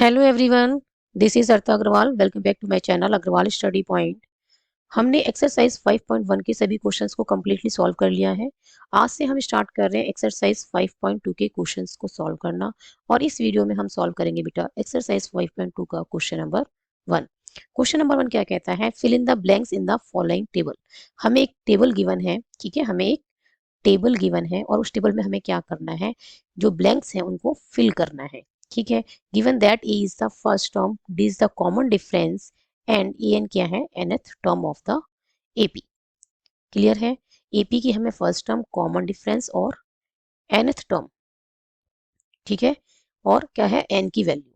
Hello everyone, this is Artha Agrawal. Welcome back to my channel Agarwal study Point. हमने exercise 5.1 के सभी questions को completely solve कर लिया है। आज से हम स्टार्ट कर रहे हैं एक्सरसाइज 5.2 के क्वेश्चंस को सॉल्व करना। और इस वीडियो में हम सॉल्व करेंगे बेटा एक्सरसाइज 5.2 का क्वेश्चन नंबर 1। क्वेश्चन नंबर 1 क्या कहता है? Fill in the blanks in the following table. हमें एक टेबल गिवन है, ठीक है, हमें एक टेबल गिवन है और उस टेबल में हमें क्या करना है, जो ब्लैंक्स हैं उनको फिल करना है। ठीक है, given that A is the first term, D is the common difference and A N क्या है, nth term of the AP. Clear है? एपी की हमें फर्स्ट टर्म, कॉमन डिफरेंस और nth टर्म, ठीक है, और क्या है, एन की वैल्यू।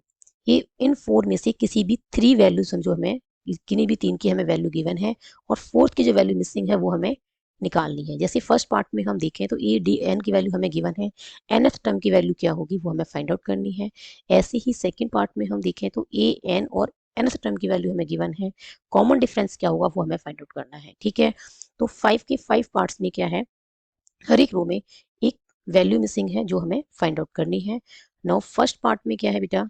ये इन फोर में से किसी भी थ्री वैल्यू समझो, हमें किन्हीं भी तीन की हमें वैल्यू गिवन है और फोर्थ की जो वैल्यू मिसिंग है वो हमें निकालनी है। जैसे फर्स्ट पार्ट में हम देखें तो ए डी एन की वैल्यू हमें गिवन है, nth टर्म की वैल्यू क्या होगी वो हमें फाइंड आउट करनी है। ऐसे ही सेकंड पार्ट में हम देखें तो ए एन और nth टर्म की वैल्यू हमें गिवन है, कॉमन डिफरेंस क्या होगा वो हमें फाइंड आउट करना है। ठीक है, तो 5 के 5 पार्ट्स में क्या है, हर एक रो में एक वैल्यू मिसिंग है जो हमें फाइंड आउट करनी है। नाउ फर्स्ट पार्ट में क्या है बेटा,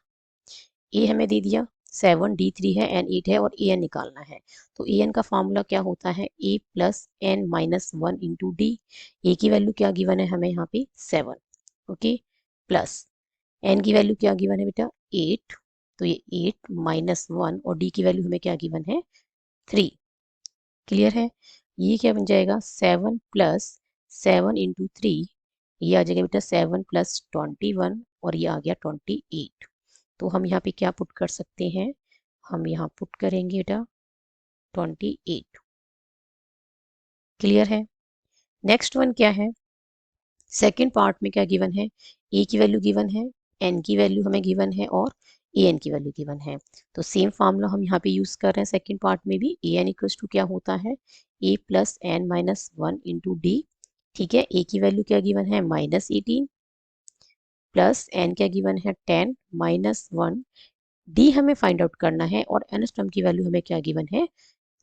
ए हमें दे दिया 7, डी 3 है, एन 8 है और ए एन निकालना है। तो ए एन का फॉर्मूला क्या होता है, A plus N minus 1 into D. A की वैल्यू क्या गिवन है हमें यहाँ पे 7, ओके, प्लस एन की वैल्यू क्या गिवन है बेटा 8, तो ये 8 माइनस 1 और डी की वैल्यू हमें क्या गिवन है 3। क्लियर है? ये क्या बन जाएगा 7 प्लस 7 इंटू 3, ये आ जाएगा बेटा 7 प्लस 21 और ये आ गया 28। तो हम यहाँ पे क्या पुट कर सकते हैं, हम यहाँ पुट करेंगे बेटा 28। क्लियर है? नेक्स्ट वन क्या है, सेकेंड पार्ट में क्या गिवन है, ए की वैल्यू गिवन है, एन की वैल्यू हमें गिवन है और ए एन की वैल्यू गिवन है। तो सेम फार्मूला हम यहाँ पे यूज कर रहे हैं सेकेंड पार्ट में भी। ए एन इक्वल्स टू क्या होता है, A plus N minus 1 into D. ठीक है, ए की वैल्यू क्या गिवन है -18 प्लस एन क्या गिवन है 10 माइनस 1, डी हमें फाइंड आउट करना है और एन टर्म की वैल्यू हमें क्या गिवन है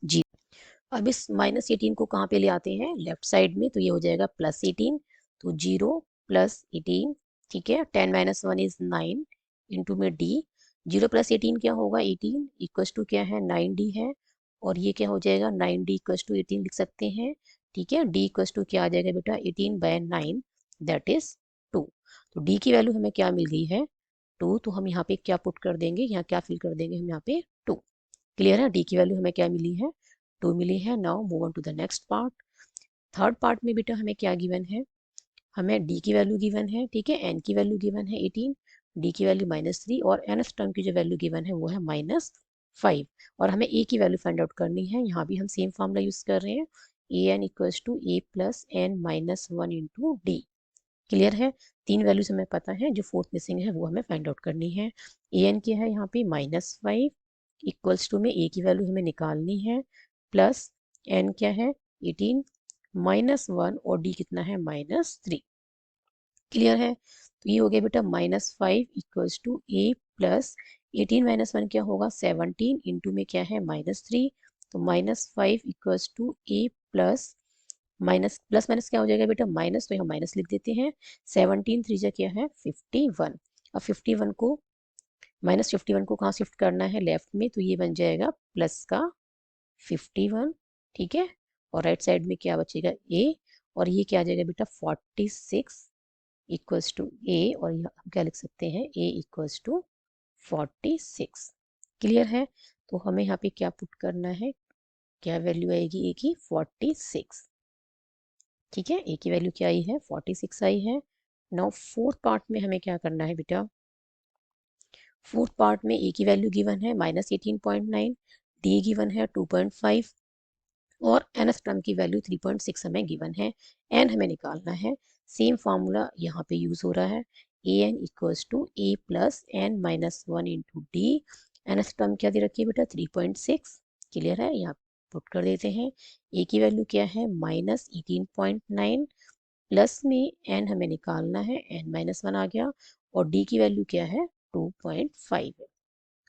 0। अब इस -18 को कहाँ पे ले आते हैं, लेफ्ट साइड में, तो ये हो जाएगा +18, तो 0 प्लस 18, ठीक है, 10 माइनस 1 इज 9 इंटू में डी। 0 प्लस 18 क्या होगा 18 इक्वल्स टू क्या है 9d है, और ये क्या हो जाएगा 9d इक्वल्स टू 18 लिख सकते हैं। ठीक है, d इक्वल्स टू क्या आ जाएगा बेटा 18/9 दैट इज 2। तो d की वैल्यू हमें क्या मिल गई है 2, तो हम यहाँ पे क्या पुट कर देंगे, यहाँ क्या फिल कर देंगे हम यहाँ पे 2। क्लियर है? डी की वैल्यू हमें क्या मिली है 2 मिली है। Now move on to the next part. Third part में बेटा हमें क्या गिवन है, हमें डी की वैल्यू गिवन है, ठीक है, एन की वैल्यू गिवन है 18, डी की वैल्यू -3 और nth टर्म की जो वैल्यू गिवन है वो है -5। और हमें ए की वैल्यू फाइंड आउट करनी है। यहाँ भी हम सेम फॉर्मूला यूज कर रहे हैं, A N equals to A plus N minus 1 into D. Clear है? तीन वैल्यूज हमें पता है, जो फोर्थ मिसिंग है वो हमें फाइंड आउट करनी है। ए एन क्या है यहाँ पे -5 इक्वल्स टू में ए की वैल्यू हमें निकालनी है, प्लस एन क्या है 18 -1 और डी कितना है -3। क्लियर है? तो ये हो गया बेटा -5 equals to A plus 18 minus 1 क्या होगा 17 इंटू में क्या है -3, तो -5 equals to A plus minus plus minus क्या हो जाएगा बेटा माइनस, तो यहाँ माइनस लिख देते हैं। 17 3 क्या है 51। अब 51 को -51 को कहाँ शिफ्ट करना है, लेफ्ट में, तो ये बन जाएगा प्लस का 51। ठीक है, और राइट साइड में क्या बचेगा ए, और ये क्या आ जाएगा बेटा 46 इक्वल्स टू ए, और यहाँ हम क्या लिख सकते हैं ए इक्वल्स टू 46। क्लियर है? तो हमें यहाँ पे क्या पुट करना है, क्या वैल्यू आएगी ए की 46। ठीक है, ए की वैल्यू क्या आई है 46 आई है। नाउ फोर्थ पार्ट में हमें क्या करना है बेटा, फोर्थ पार्ट में ए की वैल्यू गिवन है -18.9, डी गिवन है 2.5 और nth टर्म की वैल्यू 3.6 हमें गिवन है, एन हमें निकालना है। सेम फार्मूला यहाँ पे यूज हो रहा है, A N equals to A plus N minus 1 into D. nth term क्या दे रखी है बेटा 3.6। क्लियर है? यहाँ पुट कर देते हैं, ए की वैल्यू क्या है -18.9, प्लस में एन हमें निकालना है, एन माइनस 1 आ गया, और डी की वैल्यू क्या है 2.5 है।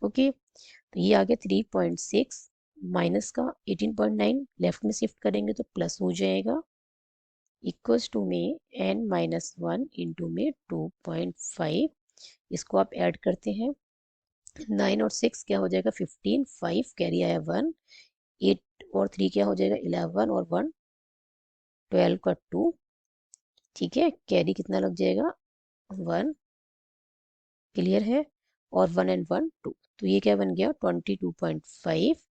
ओके, तो ये आ गया 3.6 माइनस का 18.9 लेफ्ट में शिफ्ट करेंगे तो प्लस हो जाएगा, इक्वल्स टू में एन माइनस 1 इंटू में 2.5। इसको आप ऐड करते हैं 9 और 6 क्या हो जाएगा 15, 5 कैरी आया 1, 8 और 3 क्या हो जाएगा 11 और 1 12 का 2, ठीक है, कैरी कितना लग जाएगा 1, क्लियर है, और 1 एंड 1 2, तो ये क्या बन गया 22.5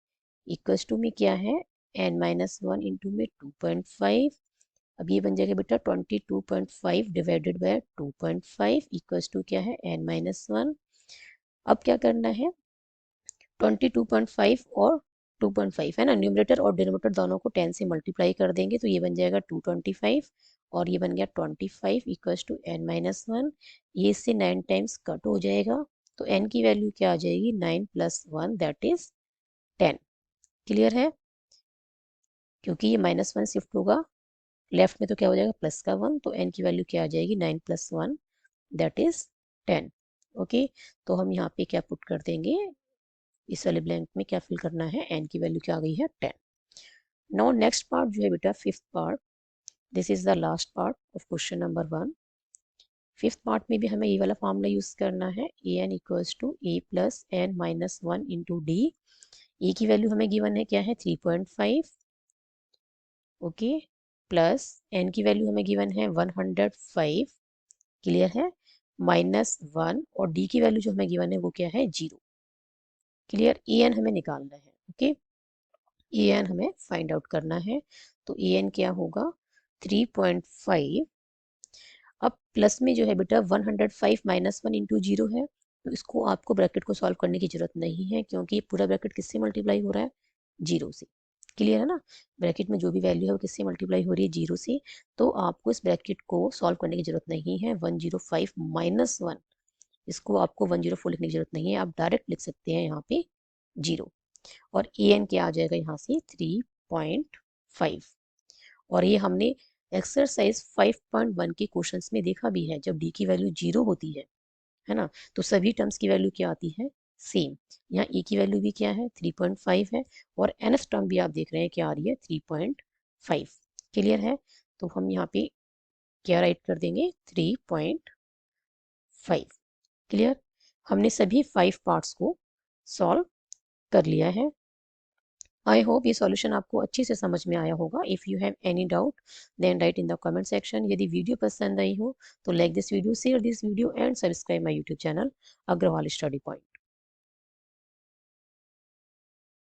इक्वल्स टू में क्या है n माइनस 1 इंटू में 2.5, अब ये बन जाएगा बेटा 22.5 डिवाइडेड बाय 2.5 इक्वल्स टू क्या है n माइनस 1। अब क्या करना है 22.5 और 2.5 है ना, न्यूमरेटर और डिनोमिनेटर दोनों को 10 से मल्टीप्लाई कर देंगे तो ये बन जाएगा 225 और ये बन गया 25 इक्वल्स टू n माइनस 1, ये इससे 9 टाइम्स कट हो जाएगा तो n की वैल्यू क्या आ जाएगी 9 प्लस 1 दैट इज 10, क्लियर है, क्योंकि ये -1 शिफ्ट होगा लेफ्ट में तो क्या हो जाएगा प्लस का 1, तो n की वैल्यू क्या आ जाएगी 9 प्लस 1 दैट इज 10। ओके, तो हम यहाँ पे क्या पुट कर देंगे, इस वाले ब्लैंक में क्या फिल करना है, n की वैल्यू क्या आ गई है 10। नाउ नेक्स्ट पार्ट जो है बेटा fifth part, this is the last part of question number 1। Fifth part में भी हमें ये वाला फॉर्मूला यूज करना है, A N equals to A plus N minus 1 into D. A की वैल्यू हमें गिवन है क्या है 3.5, ओके, प्लस एन की वैल्यू हमें गिवन है 105, क्लियर है, -1 और डी की वैल्यू जो हमें गिवन है वो क्या है 0, क्लियर, ए एन हमें निकालना है, ओके, ए एन हमें फाइंड आउट करना है, तो ए एन क्या होगा 3.5, अब प्लस में जो है बेटा 105 माइनस 1 इंटू 0 है, तो इसको आपको ब्रैकेट को सॉल्व करने की जरूरत नहीं है क्योंकि पूरा ब्रैकेट किससे मल्टीप्लाई हो रहा है 0 से, क्लियर है ना, ब्रैकेट में जो भी वैल्यू है वो किससे मल्टीप्लाई हो रही है 0 से, तो आपको इस ब्रैकेट को सॉल्व करने की जरूरत नहीं है, 105 माइनस 1 इसको आपको 104 लिखने की जरूरत नहीं है, आप डायरेक्ट लिख सकते हैं यहाँ पे 0, और ए एन क्या आ जाएगा यहाँ से 3.5, और ये हमने एक्सरसाइज 5.1 के क्वेश्चंस में देखा भी है, जब डी की वैल्यू 0 होती है ना, तो सभी टर्म्स की वैल्यू क्या आती है सेम, यहाँ ए की वैल्यू भी क्या है 3.5 है, और एनथ टर्म भी आप देख रहे हैं क्या आ रही है 3.5, क्लियर है, तो हम यहाँ पे क्या राइट कर देंगे 3.5, क्लियर, हमने सभी 5 पार्ट्स को सॉल्व कर लिया है। आई होप ये सॉल्यूशन आपको अच्छे से समझ में आया होगा। If you have any doubt then write in the comment section. यदि वीडियो पसंद आई हो तो like this video, share this video and subscribe my YouTube channel Agarwal study point.